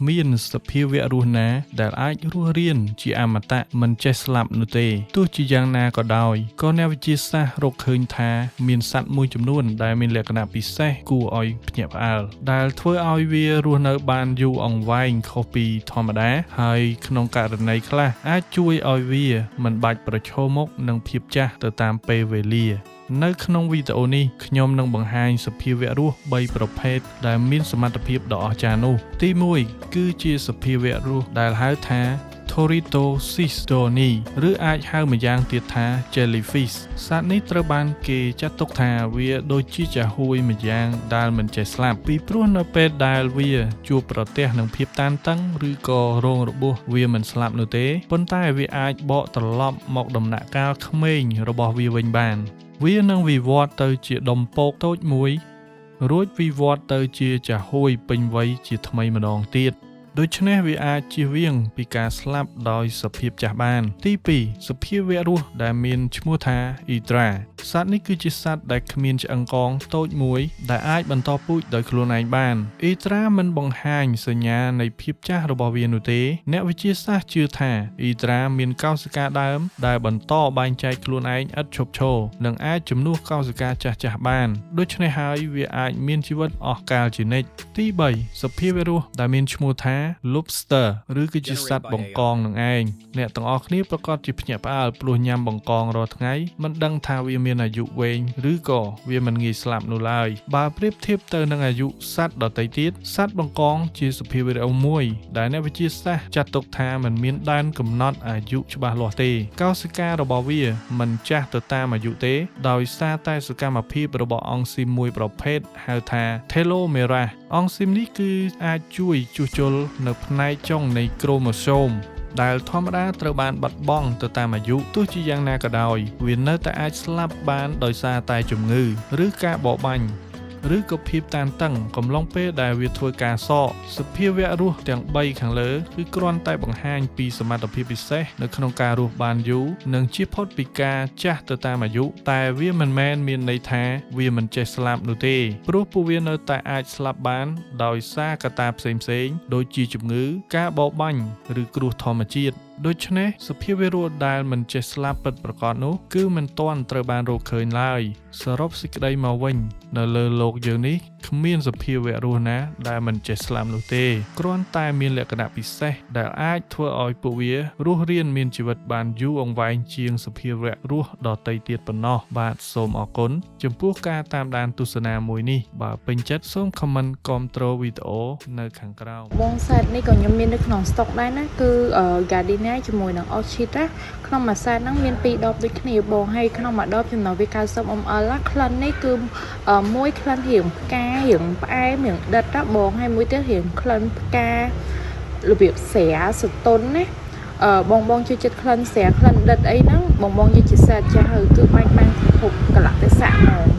គ្មានសភាវៈរស់ណាដែលអាចរស់រានជាអមតៈមិនចេះស្លាប់នោះទេទោះជាយ៉ាងណាក៏ដោយក៏អ្នកវិទ្យាសាស្ត្ររកឃើញថាមានសត្វមួយចំនួនដែលមានលក្ខណៈពិសេសគួរឲ្យភ្ញាក់ផ្អើលដែលធ្វើឲ្យវារស់នៅបានយូរអង្វែងខុសពីធម្មតាហើយក្នុងករណីខ្លះអាចជួយឲ្យវាមិនបាច់ប្រឈមមុខនឹងភាពចាស់ទៅតាមពេលវេលានៅក្នុងវីដេអូនេះខ្ញុំនឹងបង្ហាញសភាវៈរស់3ប្រភេទដែលមានសមត្ថភាពដ៏អស្ចារ្យនោះទី1គឺជាសភាវៈរស់ដែលហៅថា Thoritosystoni ឬអាចហៅម្យ៉ាងទៀតថា Jellyfish សត្វនេះត្រូវបានគេចាត់ទុកថាវាដូចជាចាហួយម្យ៉ាងដែលមិនចេះស្លាប់ពីព្រោះនៅពេលដែលវាជួបប្រទះនឹងភាពតានតឹងឬក៏រងរបួសវាមិនស្លាប់នោះទេប៉ុន្តែវាអាចបកត្រឡប់មកដំណាក់កាលក្មេងរបស់វាវិញបានវានឹងវិវត្តទៅជាដុំពកតូចមួយរួចវិវត្តទៅជាចាហួយពេញវ័យជាថ្មីម្ដងទៀតដូច្នេះវាអាចជៀសវាងពីការស្លាប់ដោយសភាពចាស់បានទី2សភាវៈរស់ដែលមានឈ្មោះថា Hydra សត្វនេះគឺជាសត្វដែលគ្មានឆ្អឹងកងតូចមួយដែលអាចបន្តពូជដោយខ្លួនឯងបាន Hydra មិនបង្ហាញសញ្ញានៃភាពចាស់របស់វានោះទេអ្នកវិទ្យាសាស្ត្រជឿថា Hydra មានកោសិកាដើមដែលបន្តបែងចែកខ្លួនឯងឥតឈប់ឈរនិងអាចជំនួសកោសិកាចាស់ៗបានដូច្នេះហើយវាអាចមានជីវិតអស់កាលជានិច្ចទី3សភាវៈរស់ដែលមានឈ្មោះថាLobster ឬគឺជាសត្វបង្កងនឹងឯងអ្នកទាំងអស់គ្នាប្រកាសជាភ្ញាក់ផ្អើលព្រោះញ៉ាំបង្កងរាល់ថ្ងៃមិនដឹងថាវាមានអាយុវែងឬក៏វាមិនងាយស្លាប់នោះឡើយបើប្រៀបធៀបទៅនឹងអាយុសត្វដទៃទៀតសត្វបង្កងជាសភាវៈមួយដែលអ្នកវិទ្យាសាស្ត្រចាត់ទុកថាมันមានដែនកំណត់អាយុច្បាស់លាស់ទេកោសិការបស់វាមិនចាស់ទៅតាមអាយុទេដោយសារតែសកម្មភាពរបស់អង់ស៊ីមមួយប្រភេទហៅថា Telomerase អង់ស៊ីមនេះគឺអាចជួយជួសជុលនៅផ្នែកចុងនៃក្រូម៉ូសូមដែលធម្មតាត្រូវបានបាត់បង់ទៅតាមអាយុទោះជាយ៉ាងណាក៏ដោយវានៅតែអាចស្លាប់បានដោយសារតែជំងឺឬការបរបាញ់ឬក៏ភាពតានតឹងកំឡុងពេលដែលវាធ្វើការសកសភាវៈរស់ទាំង3ខាងលើគឺគ្រាន់តែបង្ហាញពីសមត្ថភាពពិសេសនៅក្នុងការរស់បានយូរនិងជៀសផុតពីការចាស់ទៅតាមអាយុតែវាមិនមែនមានន័យថាវាមិនចេះស្លាប់នោះទេព្រោះពួកវានៅតែអាចស្លាប់បានដោយសារកត្តាផ្សេងៗដូចជាជំងឺការបរបាញ់ឬគ្រោះធម្មជាតិដូច្នេះសភាវៈរស់ដែលមិនចេះស្លាប់ពិតប្រាកដនោះគឺមិនទាន់ត្រូវបានរកឃើញឡើយសរុបសេចក្តីមកវិញនៅលើโลกយើងនេះគ្មានសភាវៈរស់ណាដែលមិនចេះស្លាប់នោះទេគ្រាន់តែមានលក្ខណៈពិសេសដែលអាចធ្វើឲ្យពួកវារស់រានមានជីវិតបានយូរអង្វែងជាងសភាវៈរស់ដទៃទៀតប៉ុណ្ណោះបាទសូមអរគុណចំពោះការតាមដានទស្សនាមួយនេះបើពេញចិត្តសូម comment គាំទ្រវីដេអូនៅខាងក្រោមបងសេតនេះក៏ខ្ញុំមាននៅក្នុង stock ដែរណាគឺ Gardenia ជាមួយនឹង Orchid ណាក្នុងមួយសេតហ្នឹងមាន2ដបដូចគ្នាបងហើយក្នុងមួយដបចំណុះវា90 ml ណាក្លិននេះគឺមួយក្លិនរៀងផ្ការៀងផ្អែមរៀងដិតណាបងហើយមួយទៀតរៀងក្លិនផ្ការបៀបស្រាសតុនណាបងជួយចិត្តក្លិនស្រាក្លិនដិតអីហ្នឹងបងយកជាសេតចាស់ហើយគឺបាញ់បានគ្រប់កលៈទេសៈហ្មង